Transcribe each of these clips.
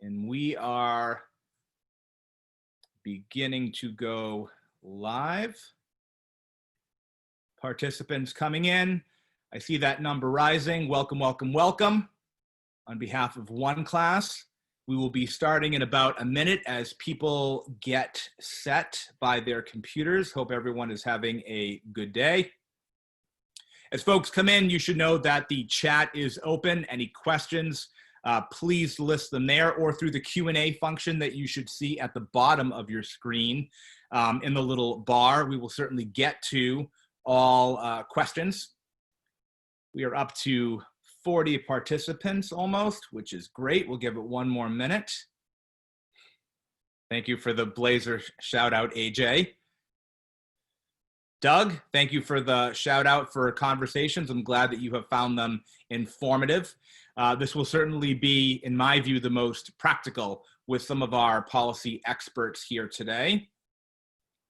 And we are beginning to go live. Participants coming in. I see that number rising. Welcome, welcome, welcome. On behalf of OneClass, we will be starting in about a minute as people get set by their computers. Hope everyone is having a good day. As folks come in, you should know that the chat is open. Any questions, please list them there or through the Q&A function that you should see at the bottom of your screen in the little bar. We will certainly get to all questions. We are up to 40 participants almost, which is great. We'll give it one more minute. Thank you for the Blazer shout out, AJ. Doug, thank you for the shout out for conversations. I'm glad that you have found them informative. This will certainly be, in my view, the most practical with some of our policy experts here today.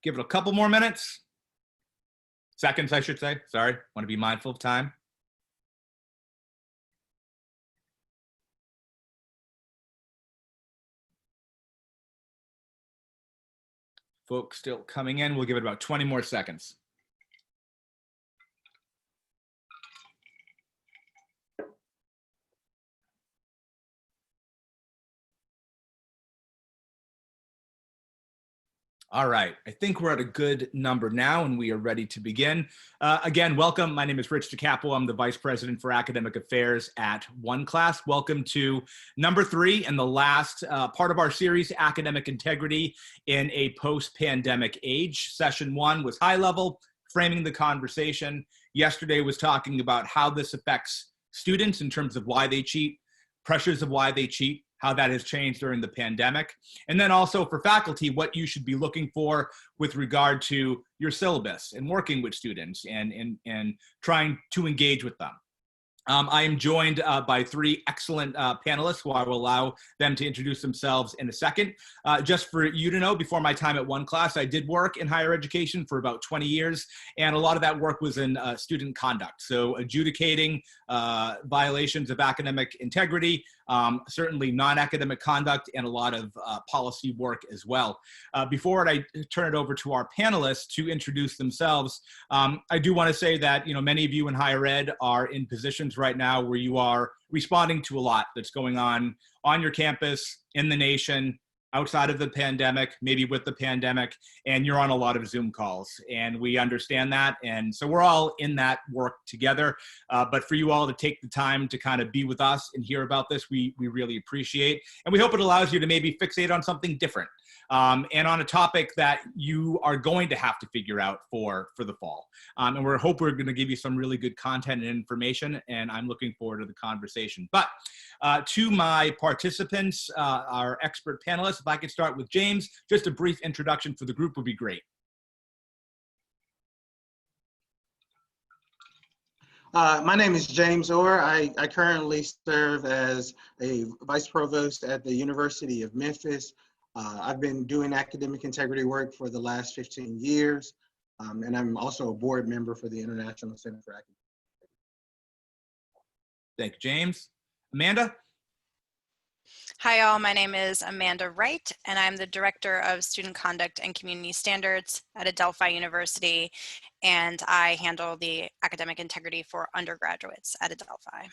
Give it a couple more minutes. Seconds, I should say. Sorry, want to be mindful of time. Folks still coming in. We'll give it about 20 more seconds. All right, I think we're at a good number now and we are ready to begin. Again, welcome. My name is Rich DeCapua. I'm the Vice President for Academic Affairs at OneClass. Welcome to number 3 and the last part of our series, Academic Integrity in a Post-Pandemic Age. Session 1 was high level, framing the conversation. Yesterday was talking about how this affects students in terms of why they cheat, pressures of why they cheat, how that has changed during the pandemic. And then also for faculty, what you should be looking for with regard to your syllabus and working with students and trying to engage with them. I am joined by 3 excellent panelists who I will allow them to introduce themselves in a second. Just for you to know, before my time at OneClass, I did work in higher education for about 20 years, and a lot of that work was in student conduct. So adjudicating violations of academic integrity, certainly non-academic conduct, and a lot of policy work as well. Before I turn it over to our panelists to introduce themselves, I do want to say that many of you in higher ed are in positions right now where you are responding to a lot that's going on your campus, in the nation, outside of the pandemic, maybe with the pandemic, and you're on a lot of Zoom calls. And we understand that. And so we're all in that work together. But for you all to take the time to kind of be with us and hear about this, we really appreciate. And we hope it allows you to maybe fixate on something different and on a topic that you are going to have to figure out for the fall. And we hope we're going to give you some really good content and information, and I'm looking forward to the conversation. But to my participants, our expert panelists, if I could start with James, just a brief introduction for the group would be great. My name is James Orr. I currently serve as a Vice Provost at the University of Memphis. I've been doing academic integrity work for the last 15 years, and I'm also a board member for the International Center for Academic Integrity. Thank you, James. Amanda? Hi all, my name is Amanda Wright, and I'm the Director of Student Conduct and Community Standards at Adelphi University, and I handle the academic integrity for undergraduates at Adelphi.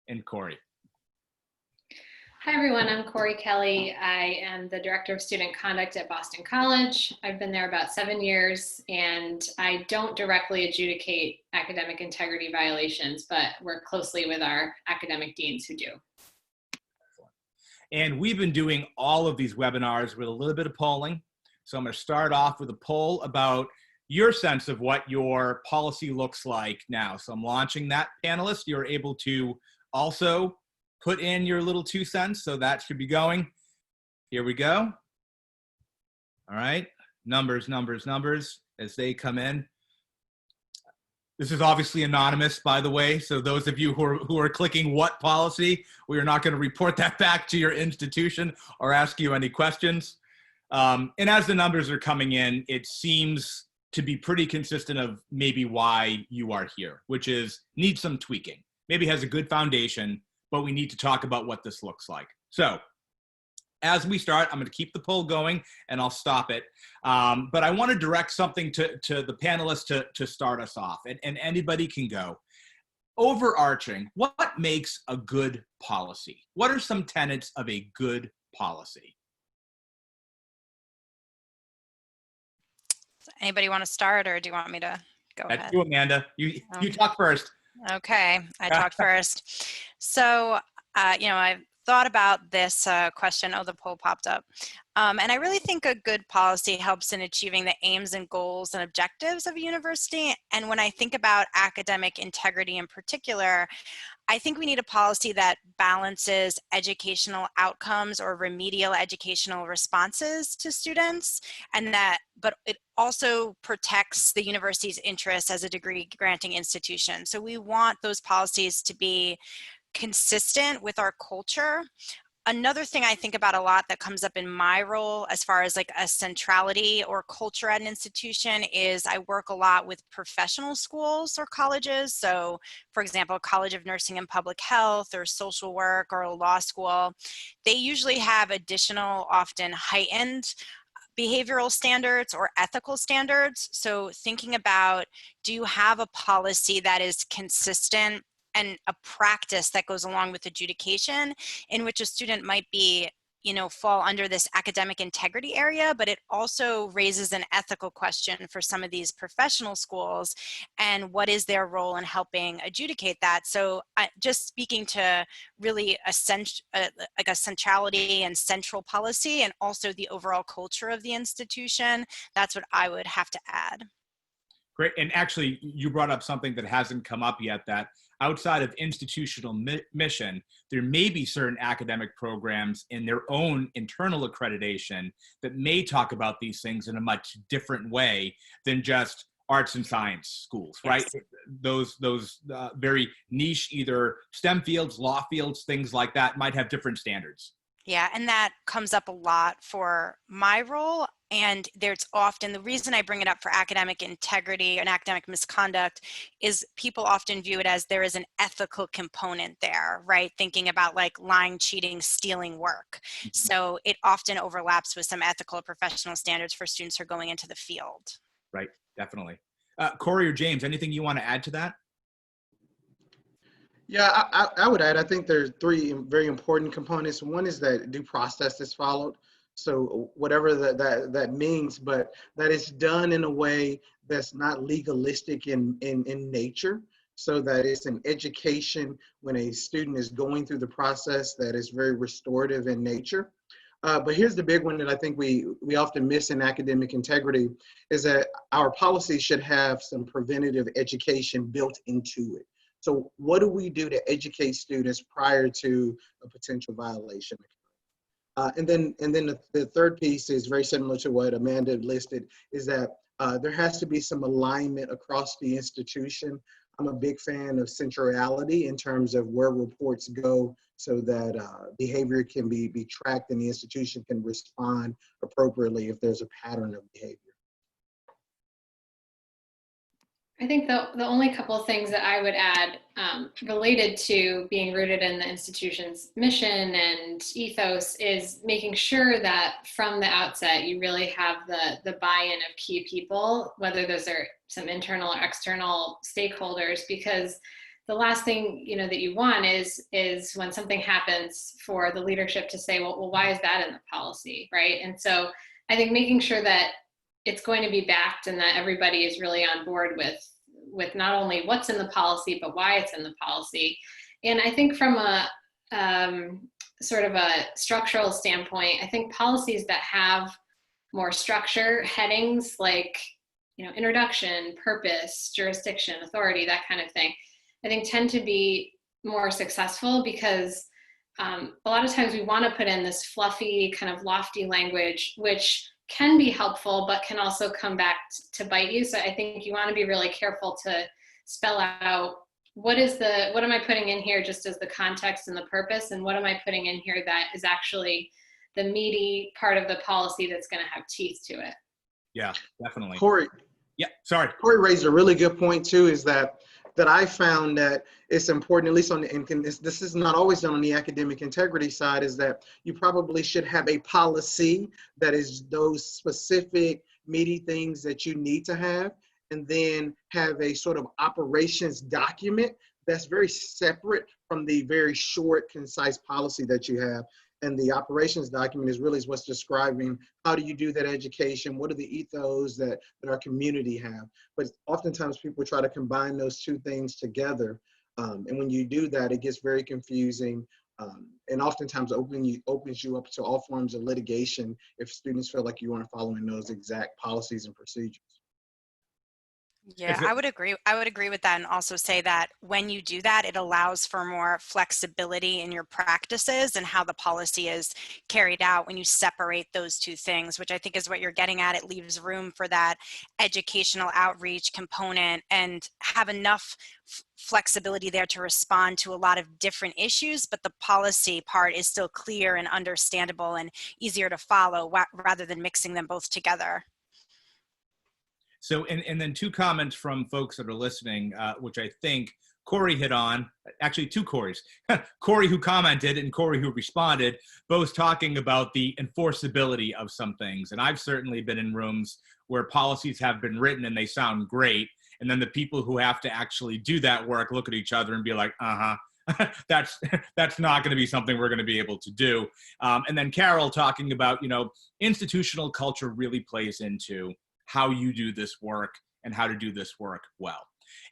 And Corey. Hi everyone, I'm Corey Kelly. I am the Director of Student Conduct at Boston College. I've been there about 7 years, and I don't directly adjudicate academic integrity violations, but work closely with our academic deans who do. And we've been doing all of these webinars with a little bit of polling. So I'm going to start off with a poll about your sense of what your policy looks like now. So I'm launching that, panelists. You're able to also put in your little 2 cents, so that should be going. Here we go. All right, numbers, numbers, numbers as they come in. This is obviously anonymous, by the way, so those of you who are clicking what policy, we are not going to report that back to your institution or ask you any questions. And as the numbers are coming in, it seems to be pretty consistent of maybe why you are here, which is need some tweaking. Maybe has a good foundation, but we need to talk about what this looks like. So as we start, I'm going to keep the poll going and I'll stop it. But I want to direct something to the panelists to start us off, and anybody can go. Overarching, what makes a good policy? What are some tenets of a good policy? Anybody want to start, or do you want me to go ahead? That's you, Amanda. You talk first. Okay, I talked first. So, I've thought about this question. Oh, the poll popped up. And I really think a good policy helps in achieving the aims and goals and objectives of a university. And when I think about academic integrity in particular, I think we need a policy that balances educational outcomes or remedial educational responses to students, but it also protects the university's interests as a degree granting institution. So we want those policies to be consistent with our culture. Another thing I think about a lot that comes up in my role as far as like a centrality or culture at an institution is I work a lot with professional schools or colleges. So for example, College of Nursing and Public Health or social work or a law school, they usually have additional, often heightened behavioral standards or ethical standards. So thinking about, do you have a policy that is consistent and a practice that goes along with adjudication in which a student might be, fall under this academic integrity area, but it also raises an ethical question for some of these professional schools and what is their role in helping adjudicate that. So just speaking to really a centrality and central policy and also the overall culture of the institution, that's what I would have to add. Great. And actually, you brought up something that hasn't come up yet, that outside of institutional mission, there may be certain academic programs in their own internal accreditation that may talk about these things in a much different way than just arts and science schools, right? Yes. Those very niche, either STEM fields, law fields, things like that might have different standards. Yeah, and that comes up a lot for my role. And there's often, the reason I bring it up for academic integrity and academic misconduct is people often view it as there is an ethical component there, right? Thinking about like lying, cheating, stealing work. Mm-hmm. So it often overlaps with some ethical or professional standards for students who are going into the field. Right, definitely. Corey or James, anything you want to add to that? Yeah, I would add, I think there's three very important components. One is that due process is followed. So whatever that means, but that is done in a way that's not legalistic in nature, so that it's an education when a student is going through the process that is very restorative in nature. But here's the big one that I think we often miss in academic integrity is that our policies should have some preventative education built into it. So what do we do to educate students prior to a potential violation? And then the third piece is very similar to what Amanda listed, is that there has to be some alignment across the institution. I'm a big fan of centrality in terms of where reports go so that behavior can be tracked and the institution can respond appropriately if there's a pattern of behavior. I think the only couple of things that I would add related to being rooted in the institution's mission and ethos is making sure that from the outset you really have the buy-in of key people, whether those are some internal or external stakeholders, because the last thing that you want is when something happens for the leadership to say, well, why is that in the policy, right? And so I think making sure that it's going to be backed and that everybody is really on board with not only what's in the policy, but why it's in the policy. And I think from a sort of a structural standpoint, I think policies that have more structure, headings like, introduction, purpose, jurisdiction, authority, that kind of thing, I think tend to be more successful because a lot of times we want to put in this fluffy kind of lofty language, which can be helpful, but can also come back to bite you. So I think you want to be really careful to spell out what am I putting in here just as the context and the purpose, and what am I putting in here that is actually the meaty part of the policy that's going to have teeth to it. Yeah, definitely. Corey. Yeah, sorry. Corey raised a really good point too, is that that I found that it's important, at least on the, and this is not always done on the academic integrity side, is that you probably should have a policy that is those specific meaty things that you need to have, and then have a sort of operations document that's very separate from the very short, concise policy that you have. And the operations document is really what's describing how do you do that education, what are the ethos that our community have. But oftentimes people try to combine those two things together. And when you do that, it gets very confusing. And oftentimes opens you up to all forms of litigation if students feel like you aren't following those exact policies and procedures. Yeah, I would agree. I would agree with that, and also say that when you do that, it allows for more flexibility in your practices and how the policy is carried out when you separate those two things, which I think is what you're getting at. It leaves room for that educational outreach component and have enough flexibility there to respond to a lot of different issues, but the policy part is still clear and understandable and easier to follow rather than mixing them both together. So, and then two comments from folks that are listening, which I think Corey hit on, actually two Corys, Corey who commented and Corey who responded, both talking about the enforceability of some things. And I've certainly been in rooms where policies have been written and they sound great. And then the people who have to actually do that work look at each other and be like, that's not going to be something we're going to be able to do. And then Carol talking about, institutional culture really plays into how you do this work and how to do this work well.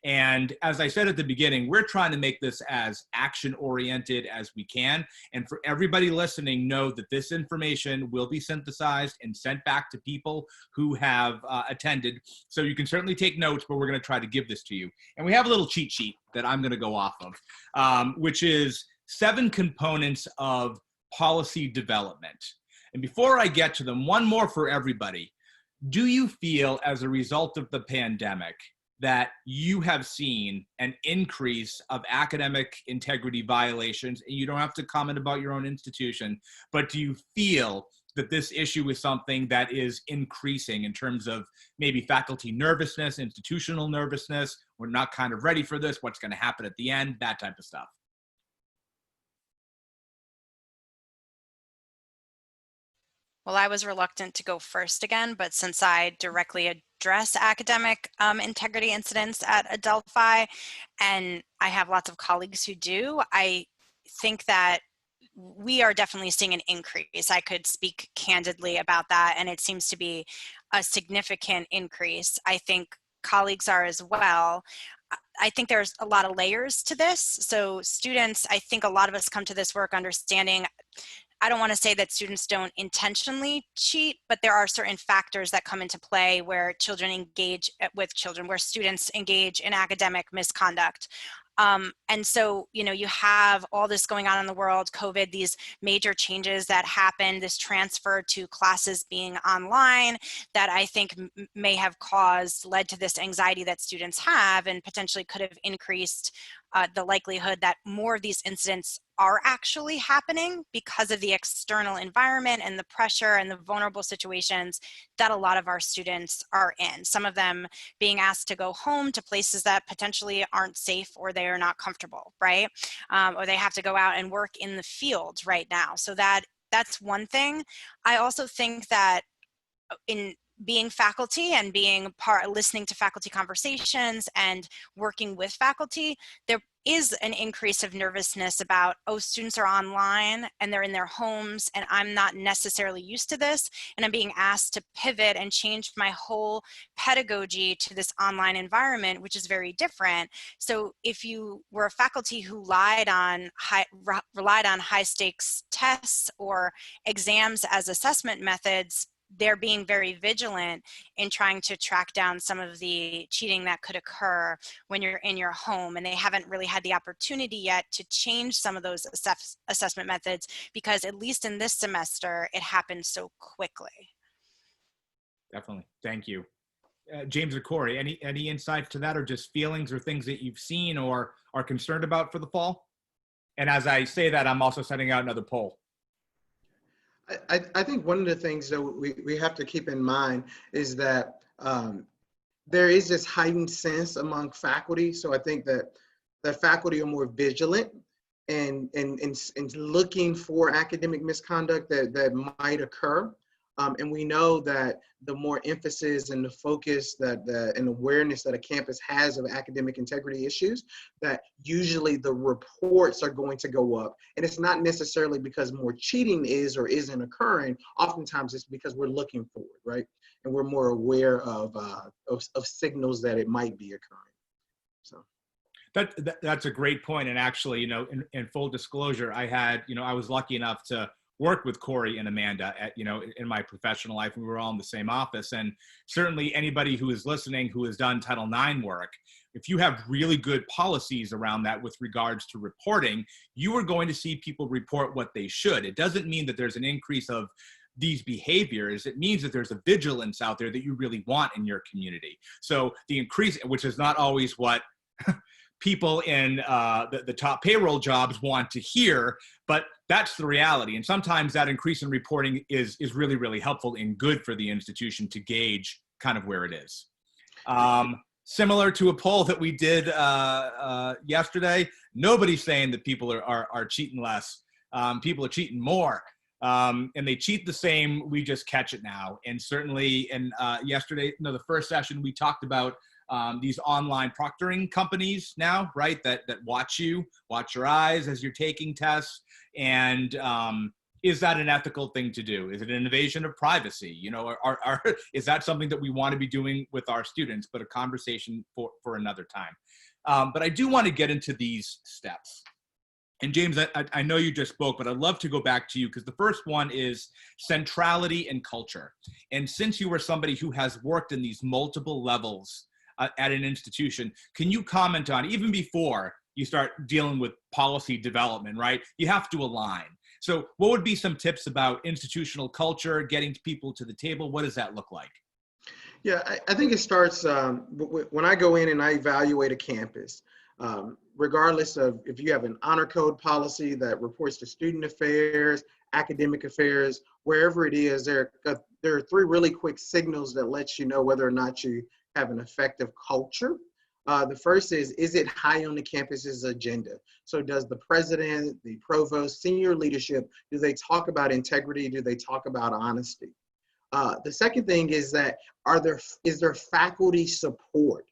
And as I said at the beginning, we're trying to make this as action-oriented as we can. And for everybody listening, know that this information will be synthesized and sent back to people who have attended. So you can certainly take notes, but we're going to try to give this to you. And we have a little cheat sheet that I'm going to go off of, which is 7 components of policy development. And before I get to them, one more for everybody. Do you feel, as a result of the pandemic, that you have seen an increase of academic integrity violations? And you don't have to comment about your own institution, but do you feel that this issue is something that is increasing in terms of maybe faculty nervousness, institutional nervousness? We're not kind of ready for this. What's going to happen at the end? That type of stuff. Well, I was reluctant to go first again, but since I directly address academic integrity incidents at Adelphi, and I have lots of colleagues who do, I think that we are definitely seeing an increase. I could speak candidly about that, and it seems to be a significant increase. I think colleagues are as well. I think there's a lot of layers to this. So students, I think a lot of us come to this work understanding, I don't want to say that students don't intentionally cheat, but there are certain factors that come into play where children engage with children, where students engage in academic misconduct. And so, you have all this going on in the world, COVID, these major changes that happened, this transfer to classes being online that I think may have led to this anxiety that students have and potentially could have increased the likelihood that more of these incidents are actually happening because of the external environment and the pressure and the vulnerable situations that a lot of our students are in. Some of them being asked to go home to places that potentially aren't safe or they are not comfortable, right? Or they have to go out and work in the field right now. So that's one thing. I also think that in being faculty and listening to faculty conversations and working with faculty, there is an increase of nervousness about, students are online and they're in their homes and I'm not necessarily used to this and I'm being asked to pivot and change my whole pedagogy to this online environment, which is very different. So if you were a faculty who relied on high stakes tests or exams as assessment methods, they're being very vigilant in trying to track down some of the cheating that could occur when you're in your home, and they haven't really had the opportunity yet to change some of those assessment methods because at least in this semester it happened so quickly. Definitely. Thank you. James or Corey, any insights to that, or just feelings or things that you've seen or are concerned about for the fall? And as I say that, I'm also sending out another poll. I think one of the things that we have to keep in mind is that there is this heightened sense among faculty. So I think that the faculty are more vigilant and looking for academic misconduct that might occur. And we know that the more emphasis and the focus and awareness that a campus has of academic integrity issues, that usually the reports are going to go up. And it's not necessarily because more cheating is or isn't occurring. Oftentimes it's because we're looking for it, right? And we're more aware of signals that it might be occurring. So. That's a great point. And actually, in full disclosure, I was lucky enough to work with Corey and Amanda in my professional life. We were all in the same office. And certainly anybody who is listening who has done Title IX work, if you have really good policies around that with regards to reporting, you are going to see people report what they should. It doesn't mean that there's an increase of these behaviors. It means that there's a vigilance out there that you really want in your community. So the increase, which is not always what people in the top payroll jobs want to hear, but that's the reality. And sometimes that increase in reporting is really, really helpful and good for the institution to gauge kind of where it is. Similar to a poll that we did yesterday, nobody's saying that people are cheating less. People are cheating more. And they cheat the same, we just catch it now. And certainly yesterday, the first session, we talked about these online proctoring companies now, right? That watch your eyes as you're taking tests. And is that an ethical thing to do? Is it an invasion of privacy? Is that something that we want to be doing with our students? But a conversation for another time. But I do want to get into these steps. And James, I know you just spoke, but I'd love to go back to you because the first one is centrality and culture. And since you were somebody who has worked in these multiple levels at an institution, can you comment on, even before you start dealing with policy development, right? You have to align. So what would be some tips about institutional culture, getting people to the table? What does that look like? Yeah, I think it starts when I go in and I evaluate a campus, regardless of if you have an honor code policy that reports to student affairs, academic affairs, wherever it is, there are three really quick signals that let you know whether or not you have an effective culture. The first is it high on the campus's agenda? So does the president, the provost, senior leadership, do they talk about integrity? Do they talk about honesty? The second thing is that is there faculty support?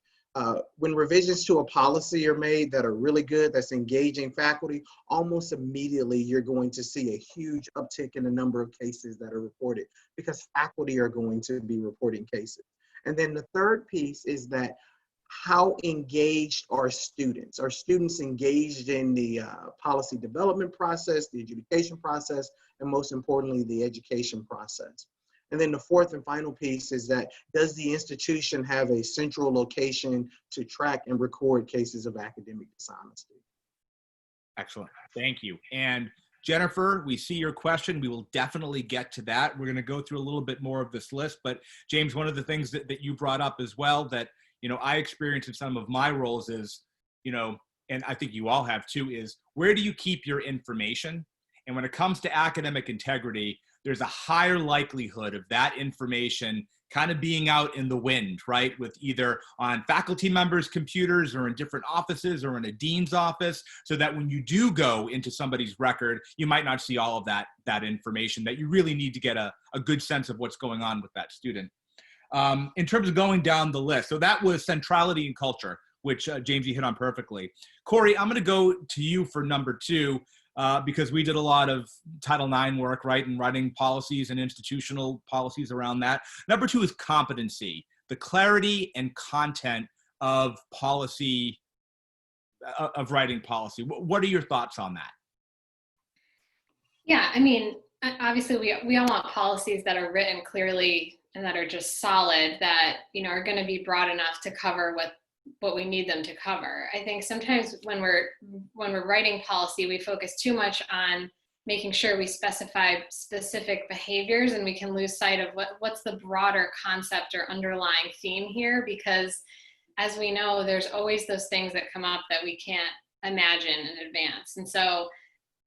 When revisions to a policy are made that are really good, that's engaging faculty, almost immediately you're going to see a huge uptick in the number of cases that are reported because faculty are going to be reporting cases. And then the third piece is that how engaged are students? Are students engaged in the policy development process, the adjudication process, and most importantly, the education process? And then the fourth and final piece is that does the institution have a central location to track and record cases of academic dishonesty? Excellent. Thank you. And Jennifer, we see your question. We will definitely get to that. We're going to go through a little bit more of this list. But James, one of the things that you brought up as well that, I experience in some of my roles is, and I think you all have too, is where do you keep your information? And when it comes to academic integrity, there's a higher likelihood of that information kind of being out in the wind, right? With either on faculty members' computers or in different offices or in a dean's office, so that when you do go into somebody's record, you might not see all of that information that you really need to get a good sense of what's going on with that student. In terms of going down the list, so that was centrality and culture, which James, you hit on perfectly. Corey, I'm gonna go to you for number two, because we did a lot of Title IX work, right, and writing policies and institutional policies around that. Number two is competency, the clarity and content of policy, of writing policy. What are your thoughts on that? Yeah, I mean, obviously we all want policies that are written clearly and that are just solid, that, are going to be broad enough to cover what we need them to cover. I think sometimes when we're writing policy, we focus too much on making sure we specify specific behaviors, and we can lose sight of what's the broader concept or underlying theme here, because as we know, there's always those things that come up that we can't imagine in advance. And so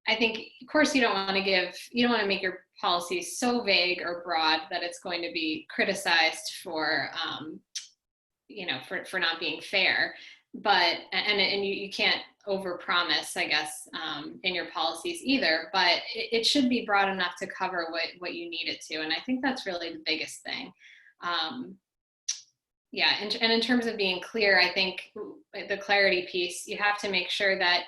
I think, of course, you don't want to make your policy so vague or broad that it's going to be criticized for for not being fair. But, and you can't overpromise, I guess, in your policies either, but it should be broad enough to cover what you need it to. And I think that's really the biggest thing. Yeah, and in terms of being clear, I think the clarity piece, you have to make sure that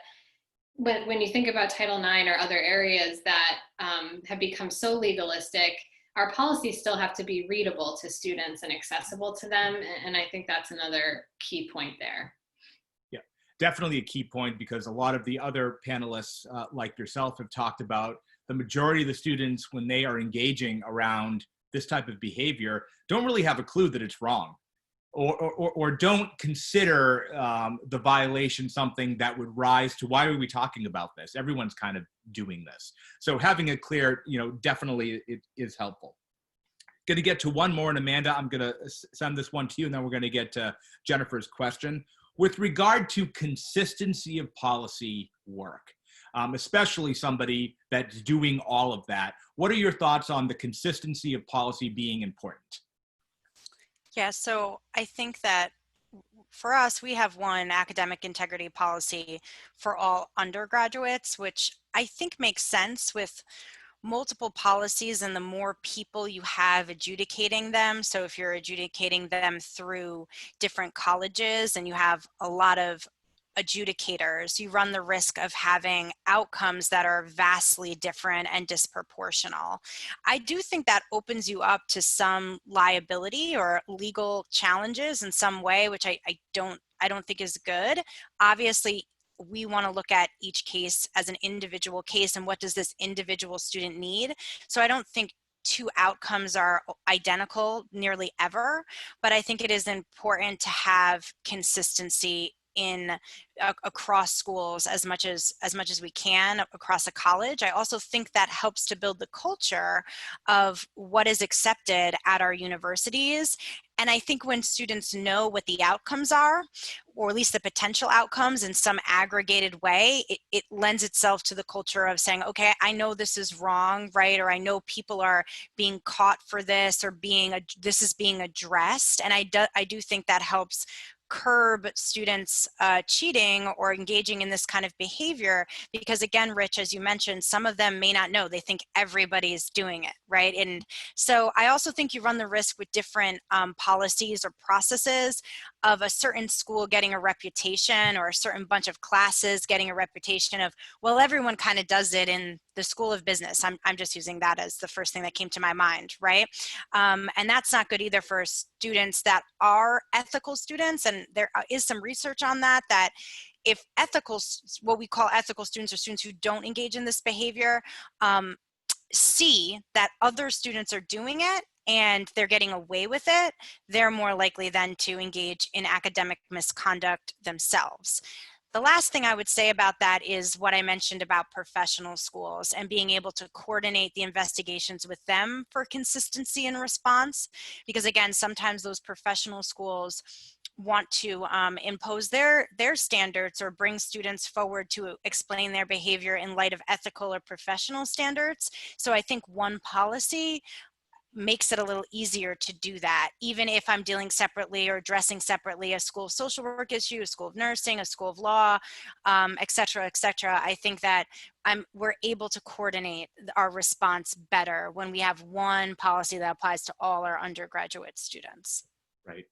when you think about Title IX or other areas that have become so legalistic, our policies still have to be readable to students and accessible to them. And I think that's another key point there. Yeah, definitely a key point, because a lot of the other panelists like yourself have talked about the majority of the students, when they are engaging around this type of behavior, don't really have a clue that it's wrong. Or don't consider the violation something that would rise to, why are we talking about this? Everyone's kind of doing this. So having it clear, definitely it is helpful. Going to get to one more, and Amanda, I'm going to send this one to you, and then we're going to get to Jennifer's question. With regard to consistency of policy work, especially somebody that's doing all of that, what are your thoughts on the consistency of policy being important? Yeah, so I think that for us, we have one academic integrity policy for all undergraduates, which I think makes sense with multiple policies and the more people you have adjudicating them. So if you're adjudicating them through different colleges and you have a lot of adjudicators, you run the risk of having outcomes that are vastly different and disproportional. I do think that opens you up to some liability or legal challenges in some way, which I don't think is good. Obviously, we want to look at each case as an individual case and what does this individual student need. So I don't think two outcomes are identical nearly ever, but I think it is important to have consistency across schools as much as we can across a college. I also think that helps to build the culture of what is accepted at our universities. And I think when students know what the outcomes are, or at least the potential outcomes in some aggregated way, it lends itself to the culture of saying, okay, I know this is wrong, right? Or I know people are being caught for this, or this is being addressed. And I do think that helps curb students cheating or engaging in this kind of behavior, because again, Rich, as you mentioned, some of them may not know. They think everybody's doing it, right? And so I also think you run the risk with different policies or processes of a certain school getting a reputation, or a certain bunch of classes getting a reputation of, well, everyone kind of does it in the School of Business. I'm just using that as the first thing that came to my mind, right? And that's not good either for students that are ethical students. And there is some research on that if what we call ethical students, or students who don't engage in this behavior, see that other students are doing it and they're getting away with it, they're more likely then to engage in academic misconduct themselves. The last thing I would say about that is what I mentioned about professional schools and being able to coordinate the investigations with them for consistency in response. Because again, sometimes those professional schools want to impose their standards or bring students forward to explain their behavior in light of ethical or professional standards. So I think one policy makes it a little easier to do that, even if I'm dealing separately or addressing separately a school of social work issue, a school of nursing, a school of law, et cetera, et cetera. I think that we're able to coordinate our response better when we have one policy that applies to all our undergraduate students. Right.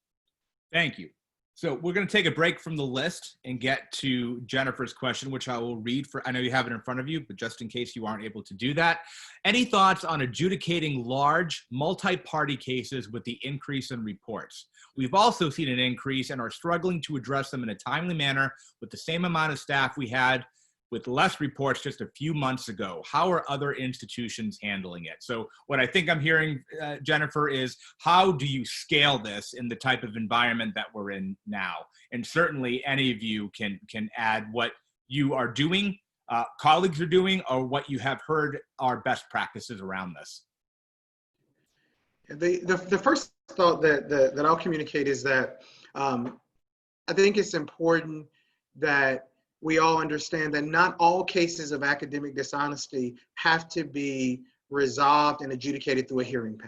Thank you. So we're going to take a break from the list and get to Jennifer's question, which I will read I know you have it in front of you, but just in case you aren't able to do that. Any thoughts on adjudicating large multi-party cases with the increase in reports? We've also seen an increase and are struggling to address them in a timely manner with the same amount of staff we had with less reports just a few months ago. How are other institutions handling it? So what I think I'm hearing, Jennifer, is how do you scale this in the type of environment that we're in now? And certainly any of you can add what you are doing, colleagues are doing, or what you have heard are best practices around this. The first thought that I'll communicate is that I think it's important that we all understand that not all cases of academic dishonesty have to be resolved and adjudicated through a hearing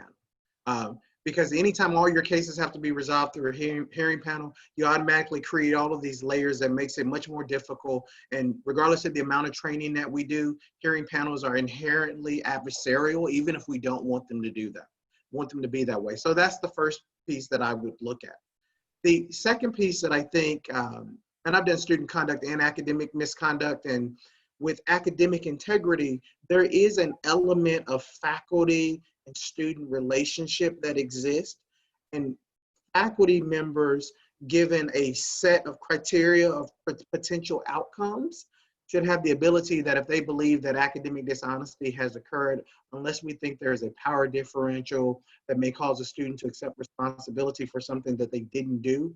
panel. Because anytime all your cases have to be resolved through a hearing panel, you automatically create all of these layers that makes it much more difficult. And regardless of the amount of training that we do, hearing panels are inherently adversarial, even if we don't want them to do that, want them to be that way. So that's the first piece that I would look at. The second piece that I think, and I've done student conduct and academic misconduct, and with academic integrity, there is an element of faculty and student relationship that exists. And faculty members, given a set of criteria of potential outcomes, should have the ability that if they believe that academic dishonesty has occurred, unless we think there is a power differential that may cause a student to accept responsibility for something that they didn't do,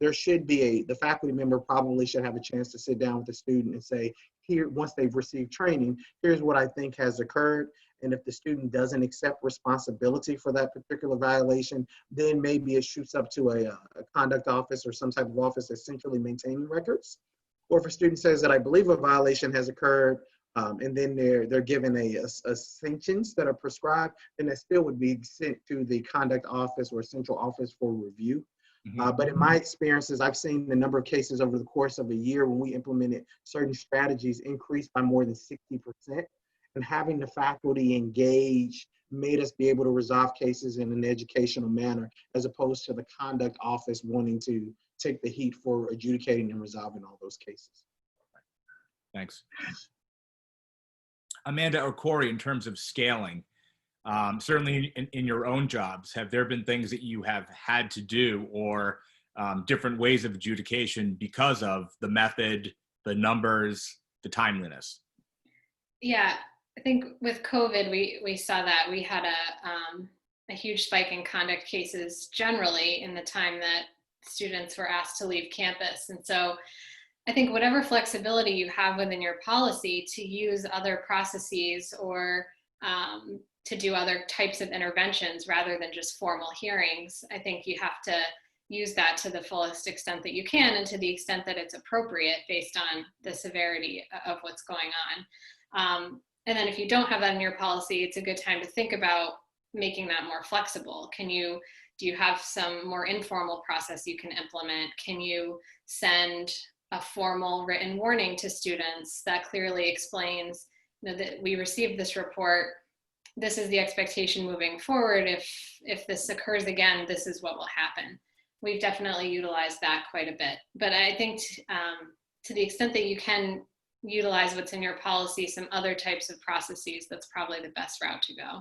there should be the faculty member probably should have a chance to sit down with the student and say, here, once they've received training, here's what I think has occurred. And if the student doesn't accept responsibility for that particular violation, then maybe it shoots up to a conduct office or some type of office that's centrally maintaining records. Or if a student says that I believe a violation has occurred, and then they're given a sanctions that are prescribed, then that still would be sent to the conduct office or central office for review. But in my experiences, I've seen the number of cases over the course of a year when we implemented certain strategies increase by more than 60%. And having the faculty engage made us be able to resolve cases in an educational manner, as opposed to the conduct office wanting to take the heat for adjudicating and resolving all those cases. Thanks. Amanda or Corey, in terms of scaling, certainly in your own jobs, have there been things that you have had to do or different ways of adjudication because of the method, the numbers, the timeliness? Yeah, I think with COVID, we saw that we had a huge spike in conduct cases generally in the time that students were asked to leave campus. And so I think whatever flexibility you have within your policy to use other processes or to do other types of interventions rather than just formal hearings, I think you have to use that to the fullest extent that you can and to the extent that it's appropriate based on the severity of what's going on. And then if you don't have that in your policy, it's a good time to think about making that more flexible. Do you have some more informal process you can implement? Can you send a formal written warning to students that clearly explains, that we received this report, this is the expectation moving forward. If this occurs again, this is what will happen. We've definitely utilized that quite a bit. But I think to the extent that you can utilize what's in your policy, some other types of processes, that's probably the best route to go.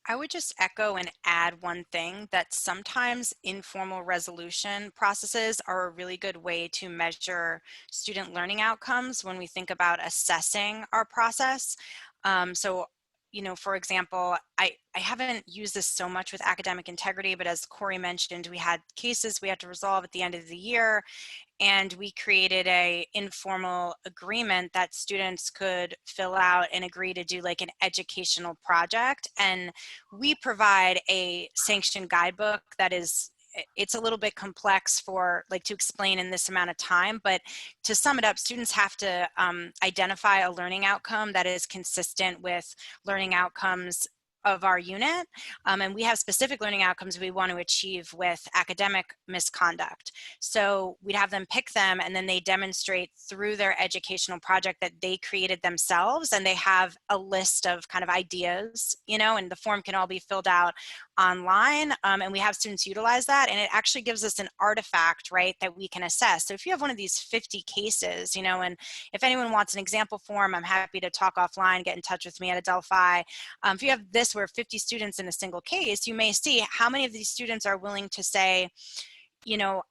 I would just echo and add one thing, that sometimes informal resolution processes are a really good way to measure student learning outcomes when we think about assessing our process. So, for example, I haven't used this so much with academic integrity, but as Corey mentioned, we had cases we had to resolve at the end of the year, and we created a informal agreement that students could fill out and agree to do like an educational project. And we provide a sanctioned guidebook that it's a little bit complex to explain in this amount of time, but to sum it up, students have to identify a learning outcome that is consistent with learning outcomes of our unit, and we have specific learning outcomes we want to achieve with academic misconduct. So we'd have them pick them, and then they demonstrate through their educational project that they created themselves, and they have a list of kind of ideas, and the form can all be filled out online, and we have students utilize that, and it actually gives us an artifact, right, that we can assess. So if you have one of these 50 cases, and if anyone wants an example form, I'm happy to talk offline, get in touch with me at Adelphi. If you have this where 50 students in a single case, you may see how many of these students are willing to say,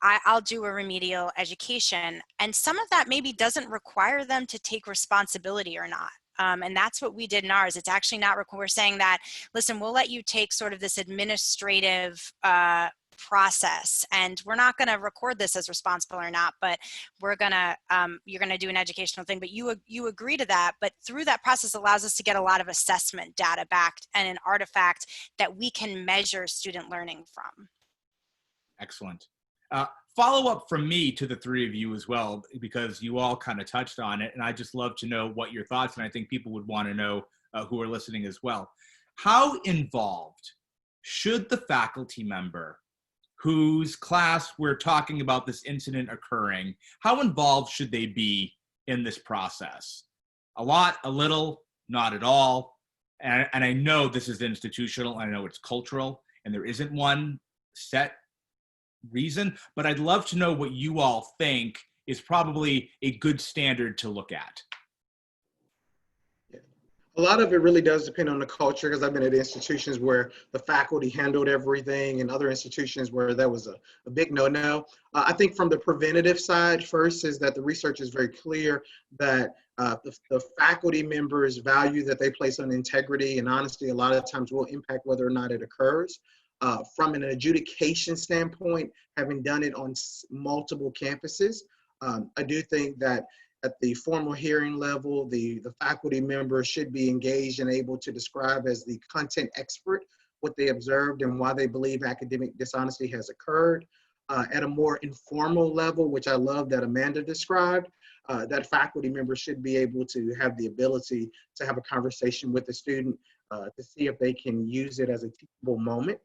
I'll do a remedial education. And some of that maybe doesn't require them to take responsibility or not. And that's what we did in ours. It's actually not, we're saying that, listen, we'll let you take sort of this administrative process, and we're not going to record this as responsible or not, but we're going to, you're going to do an educational thing, but you agree to that. But through that process allows us to get a lot of assessment data back and an artifact that we can measure student learning from. Excellent. Follow up from me to the three of you as well, because you all kind of touched on it, and I just love to know what your thoughts, and I think people would want to know who are listening as well. How involved should the faculty member whose class we're talking about this incident occurring, how involved should they be in this process? A lot, a little, not at all. And I know this is institutional, I know it's cultural, and there isn't one set reason, but I'd love to know what you all think is probably a good standard to look at. A lot of it really does depend on the culture, because I've been at institutions where the faculty handled everything and other institutions where that was a big no-no. I think from the preventative side first is that the research is very clear that the faculty members' value that they place on integrity and honesty a lot of times will impact whether or not it occurs. From an adjudication standpoint, having done it on multiple campuses, I do think that at the formal hearing level, the faculty member should be engaged and able to describe as the content expert what they observed and why they believe academic dishonesty has occurred. At a more informal level, which I love that Amanda described, that faculty member should be able to have the ability to have a conversation with the student to see if they can use it as a teachable moment.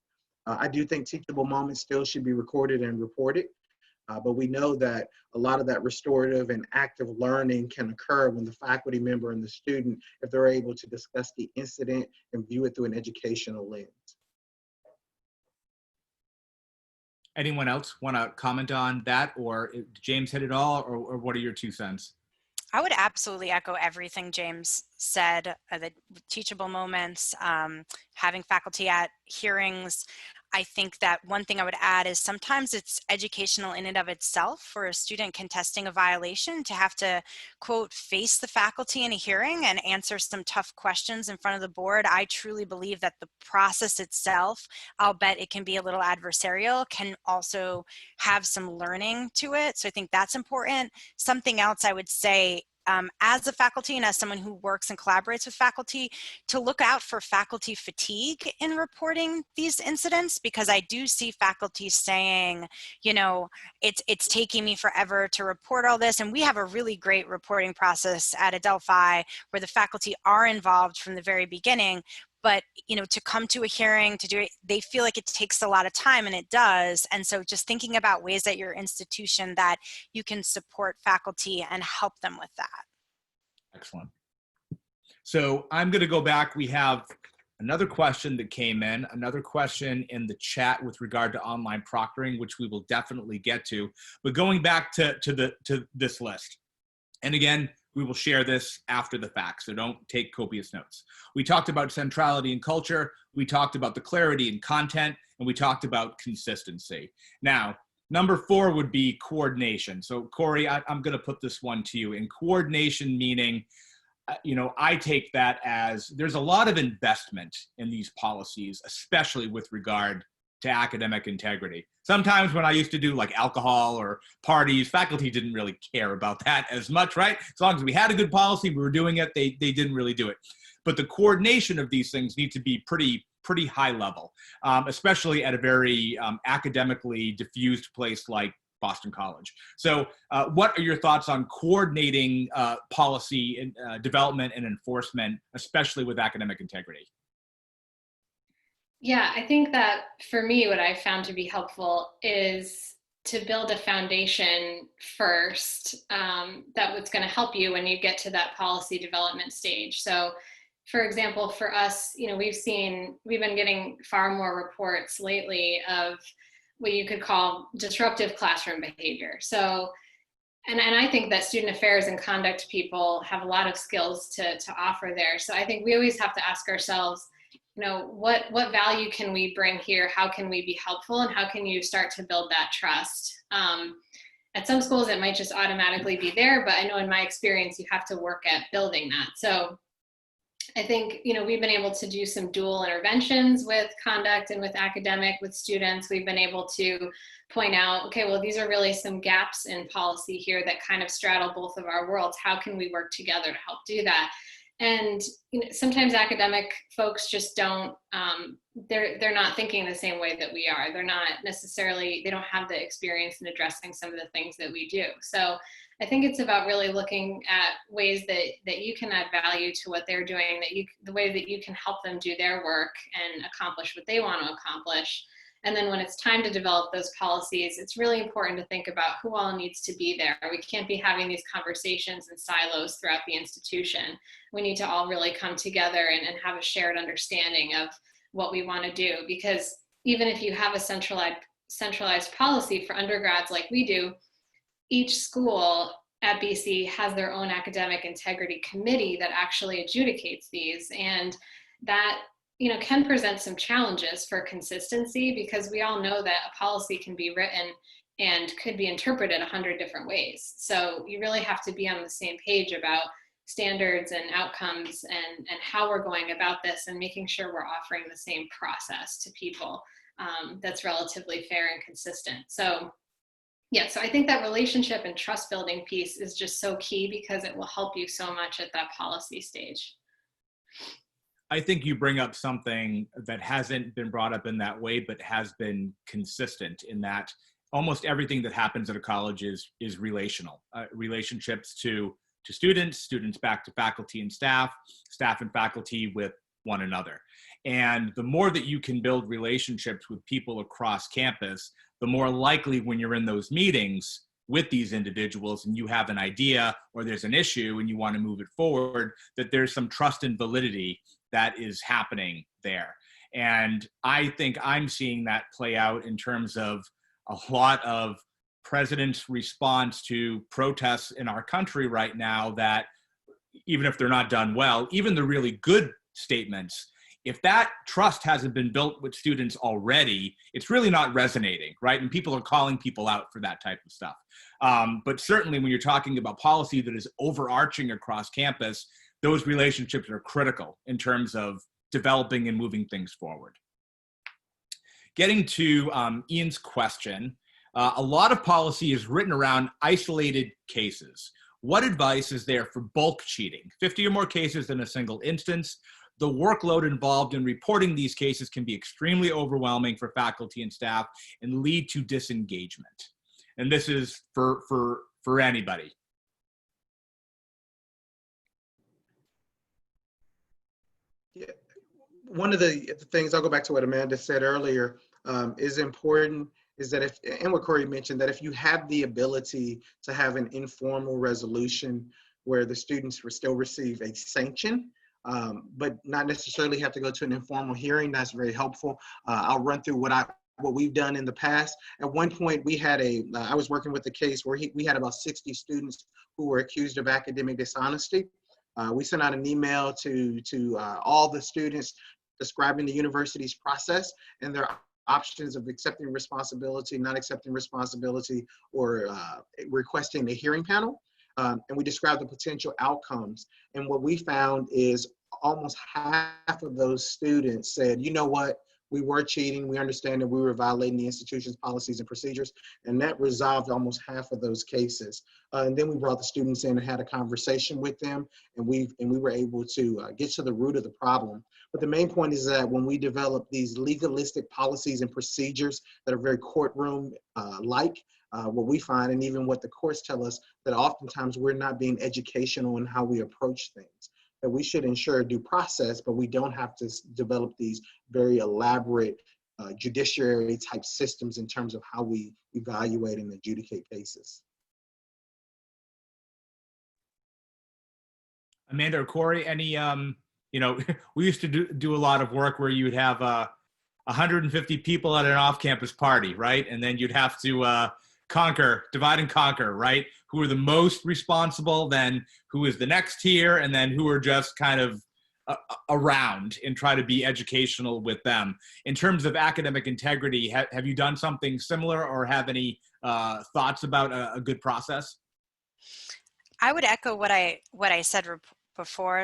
I do think teachable moments still should be recorded and reported. But we know that a lot of that restorative and active learning can occur when the faculty member and the student, if they're able to discuss the incident and view it through an educational lens. Anyone else want to comment on that, or James hit it all, or what are your 2 cents? I would absolutely echo everything James said, the teachable moments, having faculty at hearings. I think that one thing I would add is sometimes it's educational in and of itself for a student contesting a violation to have to, quote, face the faculty in a hearing and answer some tough questions in front of the board. I truly believe that the process itself, I'll bet it can be a little adversarial, can also have some learning to it. So I think that's important. Something else I would say, as a faculty and as someone who works and collaborates with faculty, to look out for faculty fatigue in reporting these incidents, because I do see faculty saying, you know, it's taking me forever to report all this. And we have a really great reporting process at Adelphi where the faculty are involved from the very beginning. But, you know, to come to a hearing, to do it, they feel like it takes a lot of time, and it does. And so just thinking about ways at your institution that you can support faculty and help them with that. Excellent. So I'm going to go back. We have another question that came in, another question in the chat with regard to online proctoring, which we will definitely get to. But going back to this list, and again, we will share this after the fact, so don't take copious notes. We talked about centrality and culture, we talked about the clarity and content, and we talked about consistency. Now, number 4 would be coordination. So Corey, I'm gonna put this one to you. In coordination meaning, you know, I take that as there's a lot of investment in these policies, especially with regard to academic integrity. Sometimes when I used to do like alcohol or parties, faculty didn't really care about that as much, right? As long as we had a good policy, we were doing it, they didn't really do it. But the coordination of these things need to be pretty high level, especially at a very academically diffused place like Boston College. So what are your thoughts on coordinating policy and development and enforcement, especially with academic integrity? Yeah, I think that for me, what I found to be helpful is to build a foundation first that's going to help you when you get to that policy development stage. So, for example, for us, you know, we've been getting far more reports lately of what you could call disruptive classroom behavior. So, and I think that student affairs and conduct people have a lot of skills to offer there. So I think we always have to ask ourselves, you know, what value can we bring here? How can we be helpful? And how can you start to build that trust? At some schools, it might just automatically be there, but I know in my experience, you have to work at building that. So I think, you know, we've been able to do some dual interventions with conduct and with academic, with students. We've been able to point out, okay, well, these are really some gaps in policy here that kind of straddle both of our worlds. How can we work together to help do that? And you know, sometimes academic folks just don't, they're not thinking the same way that we are. They're not necessarily, they don't have the experience in addressing some of the things that we do. So I think it's about really looking at ways that you can add value to what they're doing, the way that you can help them do their work and accomplish what they want to accomplish. And then when it's time to develop those policies, it's really important to think about who all needs to be there. We can't be having these conversations in silos throughout the institution. We need to all really come together and have a shared understanding of what we want to do, because even if you have a centralized policy for undergrads like we do, each school at BC has their own academic integrity committee that actually adjudicates these, and that can present some challenges for consistency, because we all know that a policy can be written and could be interpreted 100 different ways. So you really have to be on the same page about standards and outcomes and how we're going about this, and making sure we're offering the same process to people that's relatively fair and consistent. So yeah, so I think that relationship and trust building piece is just so key, because it will help you so much at that policy stage. I think you bring up something that hasn't been brought up in that way, but has been consistent in that almost everything that happens at a college is relational. Relationships to students, students back to faculty and staff, staff and faculty with one another. And the more that you can build relationships with people across campus, the more likely when you're in those meetings with these individuals and you have an idea or there's an issue and you want to move it forward, that there's some trust and validity that is happening there. And I think I'm seeing that play out in terms of a lot of presidents' response to protests in our country right now, that even if they're not done well, even the really good statements, if that trust hasn't been built with students already, it's really not resonating, right? And people are calling people out for that type of stuff. But certainly when you're talking about policy that is overarching across campus, those relationships are critical in terms of developing and moving things forward. Getting to Ian's question, a lot of policy is written around isolated cases. What advice is there for bulk cheating? 50 or more cases in a single instance. The workload involved in reporting these cases can be extremely overwhelming for faculty and staff and lead to disengagement. And this is for anybody. Yeah. One of the things, I'll go back to what Amanda said earlier, is important, is that and what Corey mentioned, that if you have the ability to have an informal resolution where the students will still receive a sanction, but not necessarily have to go to an informal hearing, that's very helpful. I'll run through what we've done in the past. At one point, we had I was working with a case where we had about 60 students who were accused of academic dishonesty. We sent out an email to all the students describing the university's process and their options of accepting responsibility, not accepting responsibility, or requesting a hearing panel. And we described the potential outcomes. And what we found is almost half of those students said, you know what, we were cheating. We understand that we were violating the institution's policies and procedures. And that resolved almost half of those cases. And then we brought the students in and had a conversation with them. And we were able to get to the root of the problem. But the main point is that when we develop these legalistic policies and procedures that are very courtroom-like, what we find, and even what the courts tell us, that oftentimes we're not being educational in how we approach things. That we should ensure due process, but we don't have to develop these very elaborate judiciary type systems in terms of how we evaluate and adjudicate cases. Amanda or Corey, any, we used to do a lot of work where you would have 150 people at an off-campus party, right? And then you'd have to divide and conquer, right? Who are the most responsible, then who is the next tier, and then who are just kind of around, and try to be educational with them. In terms of academic integrity, have you done something similar, or have any thoughts about a good process? I would echo what I said before,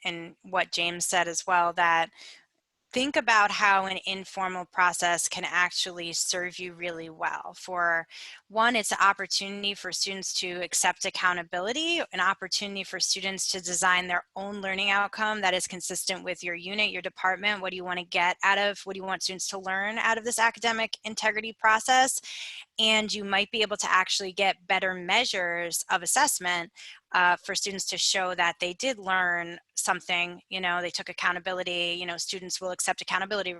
and what James said as well, that think about how an informal process can actually serve you really well. For one, it's an opportunity for students to accept accountability, an opportunity for students to design their own learning outcome that is consistent with your unit, your department. What do you want to get out of, what do you want students to learn out of this academic integrity process? And you might be able to actually get better measures of assessment for students to show that they did learn something, they took accountability. Students will accept accountability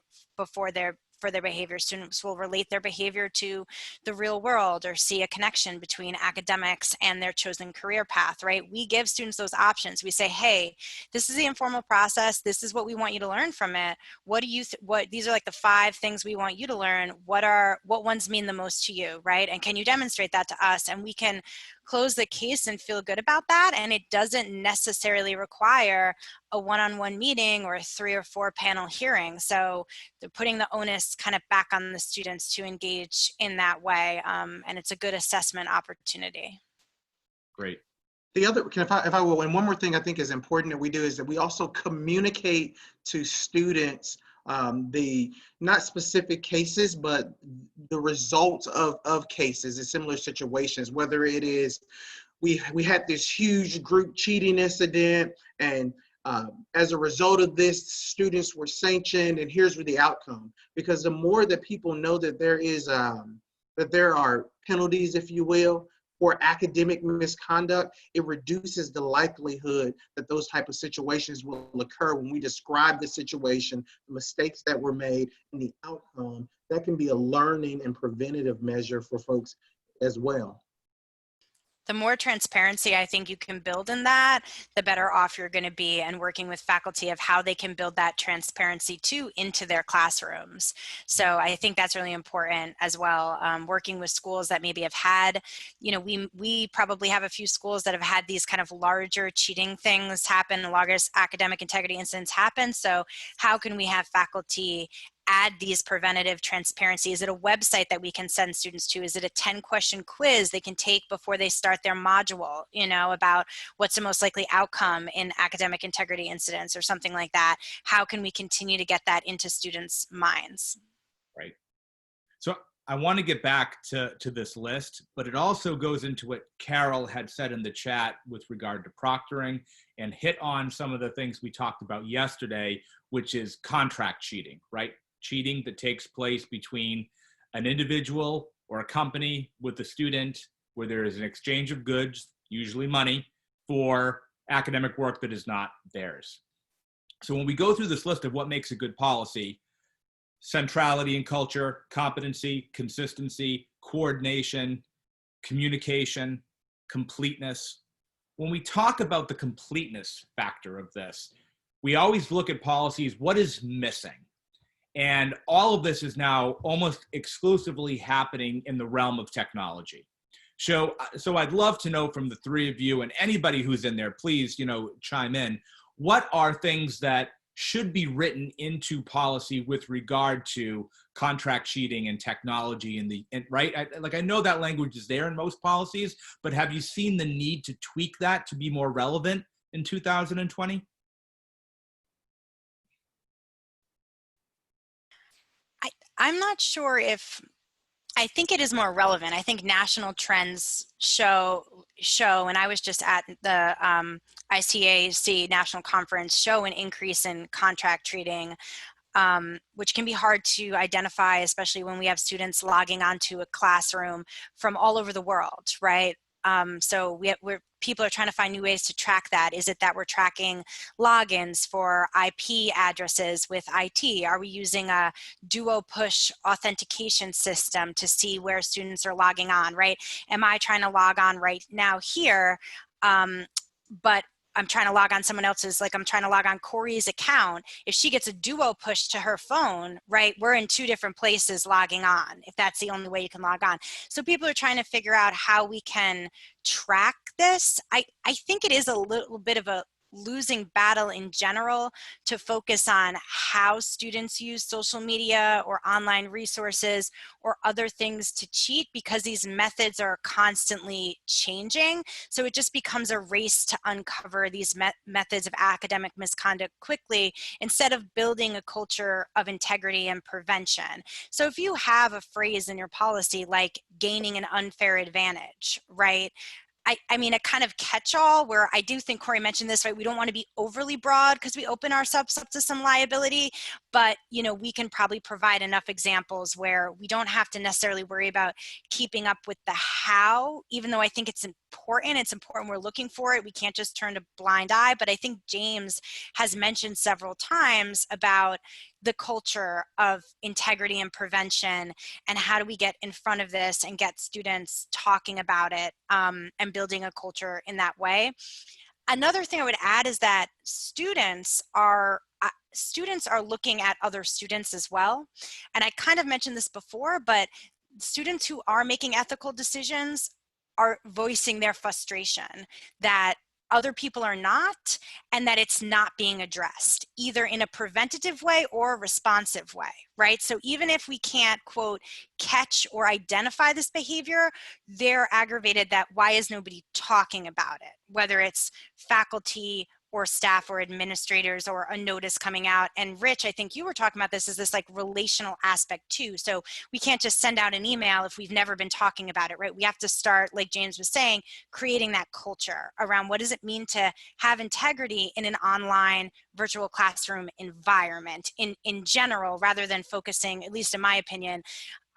for their behavior. Students will relate their behavior to the real world or see a connection between academics and their chosen career path, right? We give students those options. We say, hey, this is the informal process. This is what we want you to learn from it. What do you, these are like the 5 things we want you to learn. What ones mean the most to you, right? And can you demonstrate that to us? And we can close the case and feel good about that. And it doesn't necessarily require a one-on-one meeting or a 3 or 4 panel hearing. So they're putting the onus kind of back on the students to engage in that way. And it's a good assessment opportunity. Great. The other, if I will, and one more thing I think is important that we do is that we also communicate to students the not specific cases, but the results of cases in similar situations, whether it is we had this huge group cheating incident, and as a result of this, students were sanctioned, and here's the outcome. Because the more that people know that there are penalties, if you will, for academic misconduct, it reduces the likelihood that those type of situations will occur when we describe the situation, the mistakes that were made, and the outcome. That can be a learning and preventative measure for folks as well. The more transparency I think you can build in that, the better off you're going to be, and working with faculty of how they can build that transparency too into their classrooms. So I think that's really important as well. Working with schools that maybe have had, we probably have a few schools that have had these kind of larger cheating things happen, largest academic integrity incidents happen. So how can we have faculty add these preventative transparency? Is it a website that we can send students to? Is it a 10-question quiz they can take before they start their module, about what's the most likely outcome in academic integrity incidents or something like that? How can we continue to get that into students' minds? Right. So I want to get back to this list, but it also goes into what Carol had said in the chat with regard to proctoring, and hit on some of the things we talked about yesterday, which is contract cheating, right? Cheating that takes place between an individual or a company with a student, where there is an exchange of goods, usually money, for academic work that is not theirs. So when we go through this list of what makes a good policy, centrality in culture, competency, consistency, coordination, communication, completeness. When we talk about the completeness factor of this, we always look at policies, what is missing? And all of this is now almost exclusively happening in the realm of technology. So I'd love to know from the 3 of you, and anybody who's in there, please, chime in. What are things that should be written into policy with regard to contract cheating and technology right? I know that language is there in most policies, but have you seen the need to tweak that to be more relevant in 2020? I'm not sure if, I think it is more relevant. I think national trends show, and I was just at the ICAI National Conference, show an increase in contract treating, which can be hard to identify, especially when we have students logging onto a classroom from all over the world, right? So people are trying to find new ways to track that. Is it that we're tracking logins for IP addresses with IT? Are we using a duo push authentication system to see where students are logging on, right? Am I trying to log on right now here, but I'm trying to log on someone else's, like I'm trying to log on Corey's account. If she gets a duo push to her phone, right, we're in 2 different places logging on, if that's the only way you can log on. So people are trying to figure out how we can track this. I think it is a little bit of a losing battle in general to focus on how students use social media or online resources or other things to cheat, because these methods are constantly changing. So it just becomes a race to uncover these methods of academic misconduct quickly, instead of building a culture of integrity and prevention. So if you have a phrase in your policy like gaining an unfair advantage, right? I mean, a kind of catch-all where I do think Corey mentioned this, right? We don't want to be overly broad because we open ourselves up to some liability, but, you know, we can probably provide enough examples where we don't have to necessarily worry about keeping up with the how, even though I think it's important we're looking for it. We can't just turn a blind eye, but I think James has mentioned several times about the culture of integrity and prevention, and how do we get in front of this and get students talking about it, and building a culture in that way. Another thing I would add is that students are looking at other students as well. And I kind of mentioned this before, but students who are making ethical decisions are voicing their frustration that other people are not, and that it's not being addressed either in a preventative way or a responsive way, right? So even if we can't, quote, catch or identify this behavior, they're aggravated that why is nobody talking about it, whether it's faculty or staff or administrators or a notice coming out. And Rich, I think you were talking about this, is this like relational aspect too. So we can't just send out an email if we've never been talking about it, right? We have to start, like James was saying, creating that culture around what does it mean to have integrity in an online virtual classroom environment in general, rather than focusing, at least in my opinion,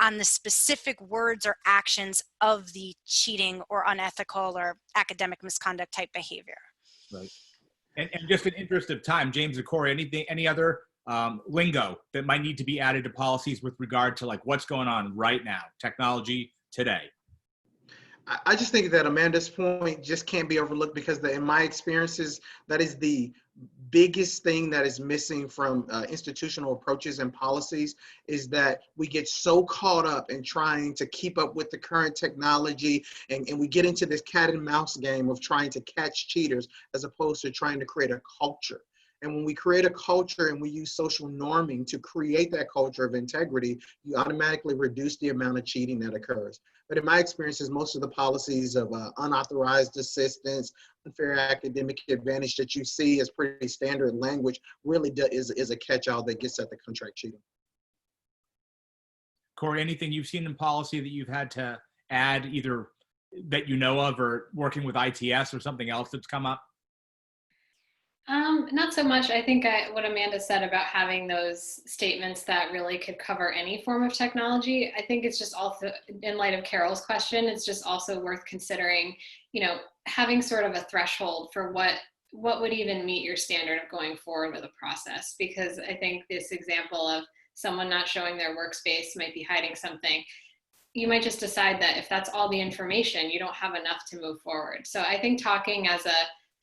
on the specific words or actions of the cheating or unethical or academic misconduct type behavior. Right. And just in interest of time, James or Corey, any other lingo that might need to be added to policies with regard to like what's going on right now, technology today? I just think that Amanda's point just can't be overlooked, because in my experiences, that is the biggest thing that is missing from institutional approaches and policies, is that we get so caught up in trying to keep up with the current technology, and we get into this cat and mouse game of trying to catch cheaters as opposed to trying to create a culture. And when we create a culture and we use social norming to create that culture of integrity, you automatically reduce the amount of cheating that occurs. But in my experiences, most of the policies of unauthorized assistance, unfair academic advantage that you see as pretty standard language really is a catch-all that gets at the contract cheating. Corey, anything you've seen in policy that you've had to add, either that you know of or working with ITS or something else that's come up? Not so much. I think what Amanda said about having those statements that really could cover any form of technology, I think it's just also, in light of Carol's question, it's just also worth considering, you know, having sort of a threshold for what would even meet your standard of going forward with a process. Because I think this example of someone not showing their workspace might be hiding something. You might just decide that if that's all the information, you don't have enough to move forward. So I think talking as a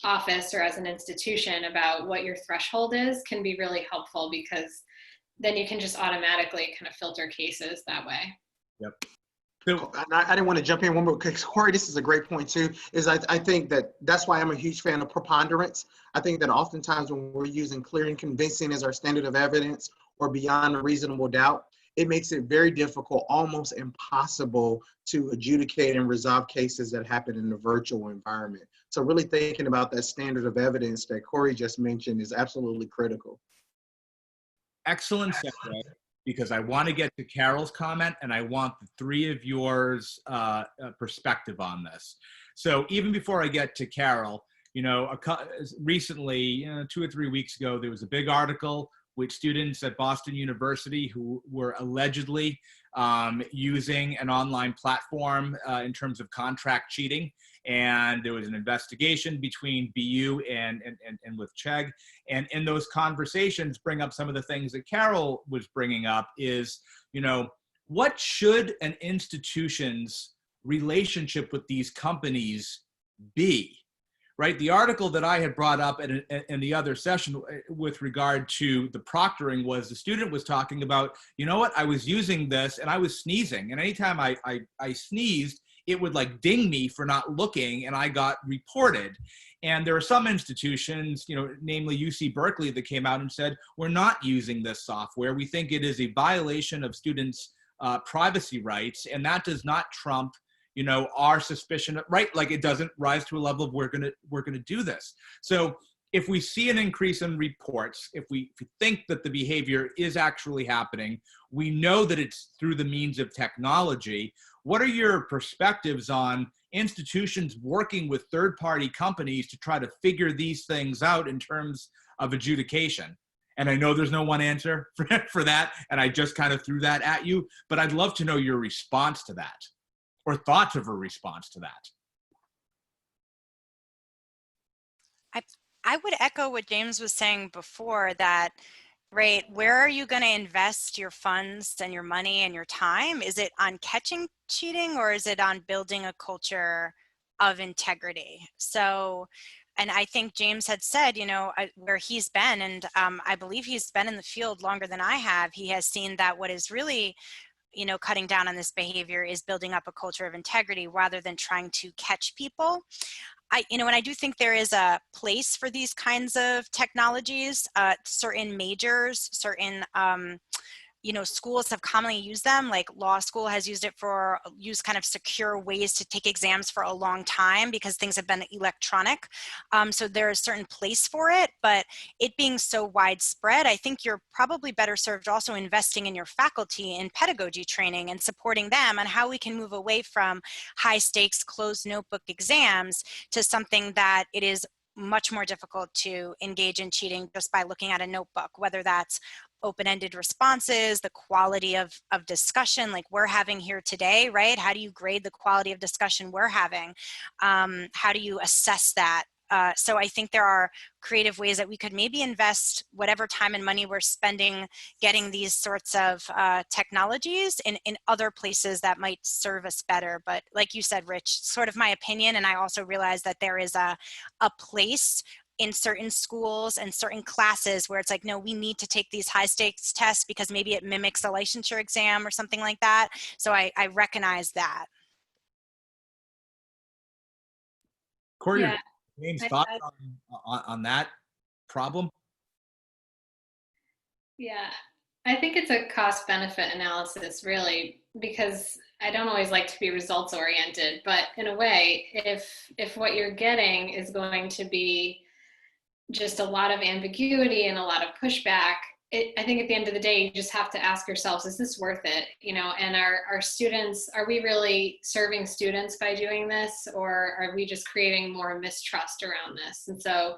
office or as an institution about what your threshold is can be really helpful, because then you can just automatically kind of filter cases that way. Yep. So, I didn't want to jump in one more, because Corey, this is a great point too, is I think that's why I'm a huge fan of preponderance. I think that oftentimes when we're using clear and convincing as our standard of evidence, or beyond a reasonable doubt, it makes it very difficult, almost impossible, to adjudicate and resolve cases that happen in the virtual environment. So really thinking about that standard of evidence that Corey just mentioned is absolutely critical. excellent segue, because I want to get to Carol's comment and I want the three of yours perspective on this. So even before I get to Carol, you know, recently, 2 or 3 weeks ago, there was a big article with students at Boston University who were allegedly using an online platform in terms of contract cheating. And there was an investigation between BU and with Chegg. And in those conversations, bring up some of the things that Carol was bringing up is, you know, what should an institution's relationship with these companies be? Right, the article that I had brought up in the other session with regard to the proctoring was the student was talking about, you know what, I was using this and I was sneezing. And anytime I sneezed, it would like ding me for not looking, and I got reported. And there are some institutions, namely UC Berkeley, that came out and said, we're not using this software. We think it is a violation of students' privacy rights, and that does not trump, our suspicion, right? Like, it doesn't rise to a level of we're gonna do this. So if we see an increase in reports, if we think that the behavior is actually happening, we know that it's through the means of technology. What are your perspectives on institutions working with third-party companies to try to figure these things out in terms of adjudication? And I know there's no one answer for that, and I just kind of threw that at you, but I'd love to know your response to that, or thoughts of a response to that. I would echo what James was saying before, that, right, where are you going to invest your funds and your money and your time? Is it on catching cheating, or is it on building a culture of integrity? So, and I think James had said, where he's been, and I believe he's been in the field longer than I have, he has seen that what is really, cutting down on this behavior is building up a culture of integrity rather than trying to catch people. And I do think there is a place for these kinds of technologies. Certain majors, certain, schools have commonly used them. Like law school has used kind of secure ways to take exams for a long time because things have been electronic. So there is a certain place for it, but it being so widespread, I think you're probably better served also investing in your faculty in pedagogy training and supporting them on how we can move away from high stakes closed notebook exams to something that it is much more difficult to engage in cheating just by looking at a notebook, whether that's open-ended responses, the quality of discussion like we're having here today, right? How do you grade the quality of discussion we're having? How do you assess that? So I think there are creative ways that we could maybe invest whatever time and money we're spending getting these sorts of technologies in other places that might serve us better. But like you said, Rich, sort of my opinion, and I also realize that there is a place in certain schools and certain classes where it's like, no, we need to take these high stakes tests because maybe it mimics a licensure exam or something like that. So I recognize that. Corey, Yeah, James, thoughts on that problem? Yeah, I think it's a cost benefit analysis, really, because I don't always like to be results oriented, but in a way, if what you're getting is going to be just a lot of ambiguity and a lot of pushback, I think at the end of the day, you just have to ask yourselves, is this worth it? And our students, are we really serving students by doing this, or are we just creating more mistrust around this? And so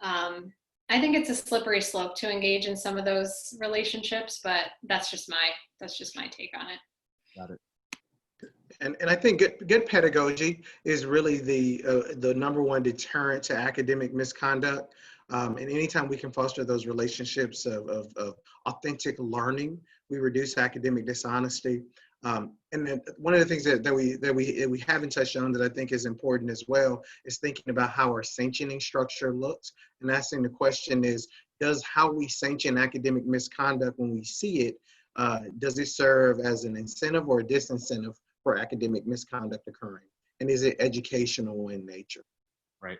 I think it's a slippery slope to engage in some of those relationships, but that's just my take on it. Got it. And I think good pedagogy is really the number one deterrent to academic misconduct. And anytime we can foster those relationships of authentic learning, we reduce academic dishonesty. And then one of the things that we haven't touched on that I think is important as well is thinking about how our sanctioning structure looks, and asking the question is, does how we sanction academic misconduct when we see it, does it serve as an incentive or a disincentive for academic misconduct occurring? And is it educational in nature? Right.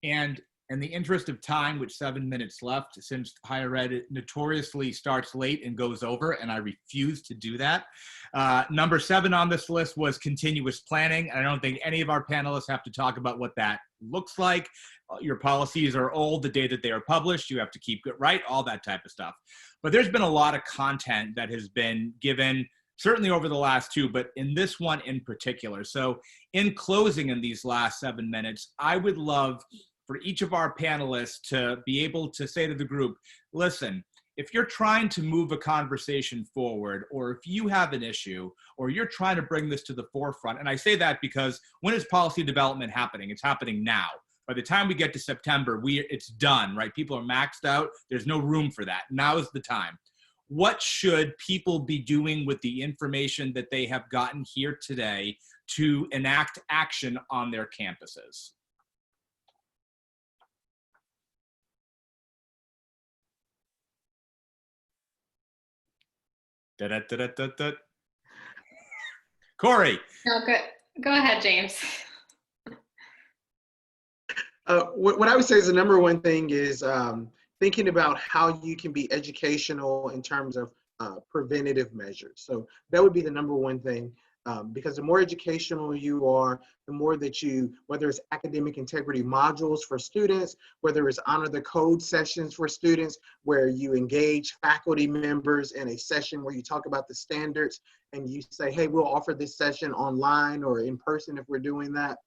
And in the interest of time, with 7 minutes left, since higher ed notoriously starts late and goes over, and I refuse to do that. Number 7 on this list was continuous planning. And I don't think any of our panelists have to talk about what that looks like. Your policies are old the day that they are published. You have to keep it right, all that type of stuff. But there's been a lot of content that has been given, certainly over the last 2, but in this one in particular. So in closing, in these last 7 minutes, I would love for each of our panelists to be able to say to the group, listen, if you're trying to move a conversation forward, or if you have an issue, or you're trying to bring this to the forefront, and I say that because when is policy development happening? It's happening now. By the time we get to September, it's done, right? People are maxed out. There's no room for that. Now is the time. What should people be doing with the information that they have gotten here today to enact action on their campuses? Corey. No, Go ahead, James. What I would say is the number one thing is thinking about how you can be educational in terms of preventative measures. So that would be the number one thing, because the more educational you are, the more that you, whether it's academic integrity modules for students, whether it's honor the code sessions for students, where you engage faculty members in a session where you talk about the standards and you say, hey, we'll offer this session online or in person if we're doing that.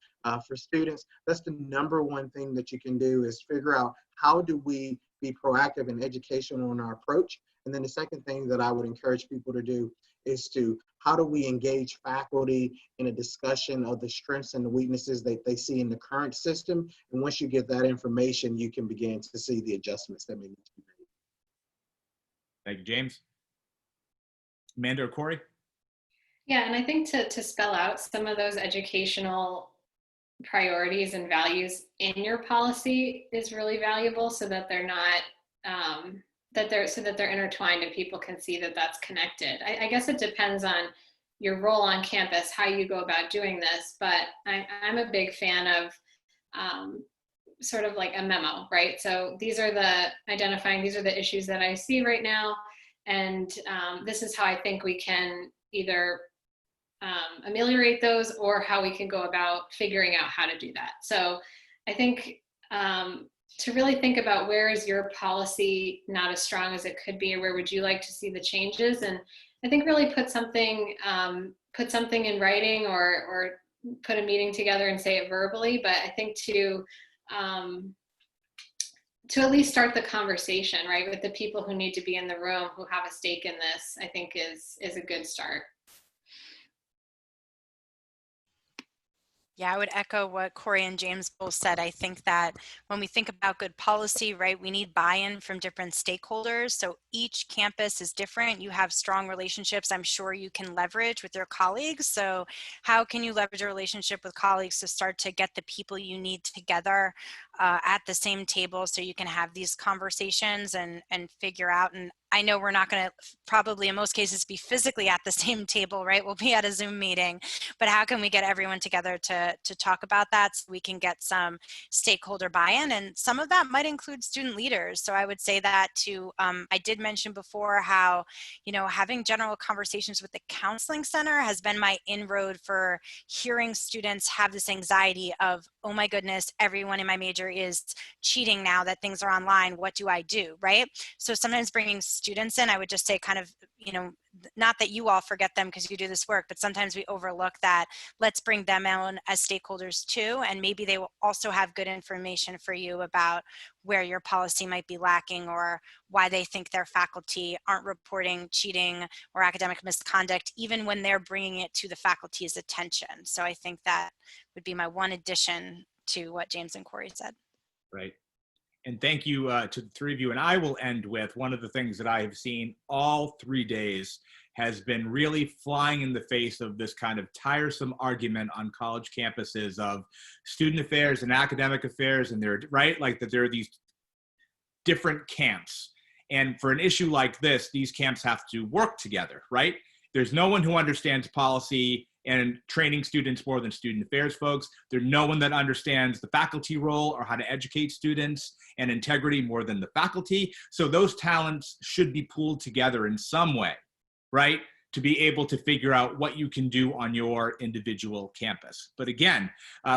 For students, that's the number one thing that you can do, is figure out how do we be proactive and educational in our approach. And then the second thing that I would encourage people to do is to, how do we engage faculty in a discussion of the strengths and the weaknesses that they see in the current system. And once you get that information, you can begin to see the adjustments that may need to be made. Thank you, James. Amanda or Corey? Yeah, and I think to spell out some of those educational priorities and values in your policy is really valuable, so that they're not so that they're intertwined and people can see that that's connected. I guess it depends on your role on campus, how you go about doing this, but I'm a big fan of sort of like a memo, right? So these are the issues that I see right now, and this is how I think we can either ameliorate those, or how we can go about figuring out how to do that. So I think to really think about, where is your policy not as strong as it could be, or where would you like to see the changes? And I think really put something in writing, or put a meeting together and say it verbally. But I think to at least start the conversation, right, with the people who need to be in the room, who have a stake in this, I think is a good start. Yeah, I would echo what Corey and James both said. I think that when we think about good policy, right, we need buy-in from different stakeholders. So each campus is different. You have strong relationships, I'm sure you can leverage with your colleagues. So how can you leverage a relationship with colleagues to start to get the people you need together at the same table, so you can have these conversations and figure out? And I know we're not going to probably in most cases be physically at the same table, right? We'll be at a Zoom meeting, but how can we get everyone together to talk about that, so we can get some stakeholder buy-in? And some of that might include student leaders. So I would say that too. I did mention before how, having general conversations with the counseling center has been my inroad for hearing students have this anxiety of, oh my goodness, everyone in my major is cheating now that things are online. What do I do, right? So sometimes bringing students in, I would just say kind of, not that you all forget them because you do this work, but sometimes we overlook that. Let's bring them in as stakeholders too, and maybe they will also have good information for you about where your policy might be lacking, or why they think their faculty aren't reporting cheating or academic misconduct, even when they're bringing it to the faculty's attention. So I think that would be my one addition to what James and Corey said. Right. And thank you to the three of you. And I will end with one of the things that I have seen all 3 days has been really flying in the face of this kind of tiresome argument on college campuses of student affairs and academic affairs. And they're right, like that there are these different camps. And for an issue like this, these camps have to work together, right? There's no one who understands policy and training students more than student affairs folks. There's no one that understands the faculty role or how to educate students and integrity more than the faculty. So those talents should be pooled together in some way, right? To be able to figure out what you can do on your individual campus. But again,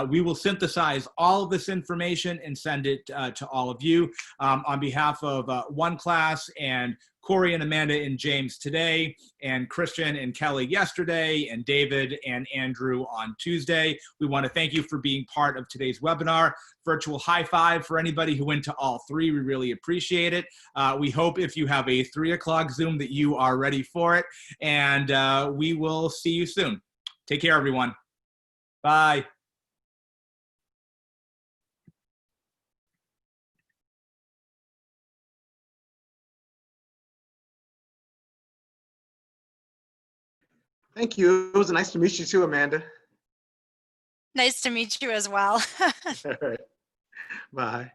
we will synthesize all of this information and send it to all of you. On behalf of OneClass and Corey and Amanda and James today, and Christian and Kelly yesterday, and David and Andrew on Tuesday, we want to thank you for being part of today's webinar. Virtual high five for anybody who went to all three. We really appreciate it. We hope if you have a 3 o'clock Zoom that you are ready for it, and we will see you soon. Take care, everyone. Bye. Thank you. It was nice to meet you too, Amanda. Nice to meet you as well. All right. Bye.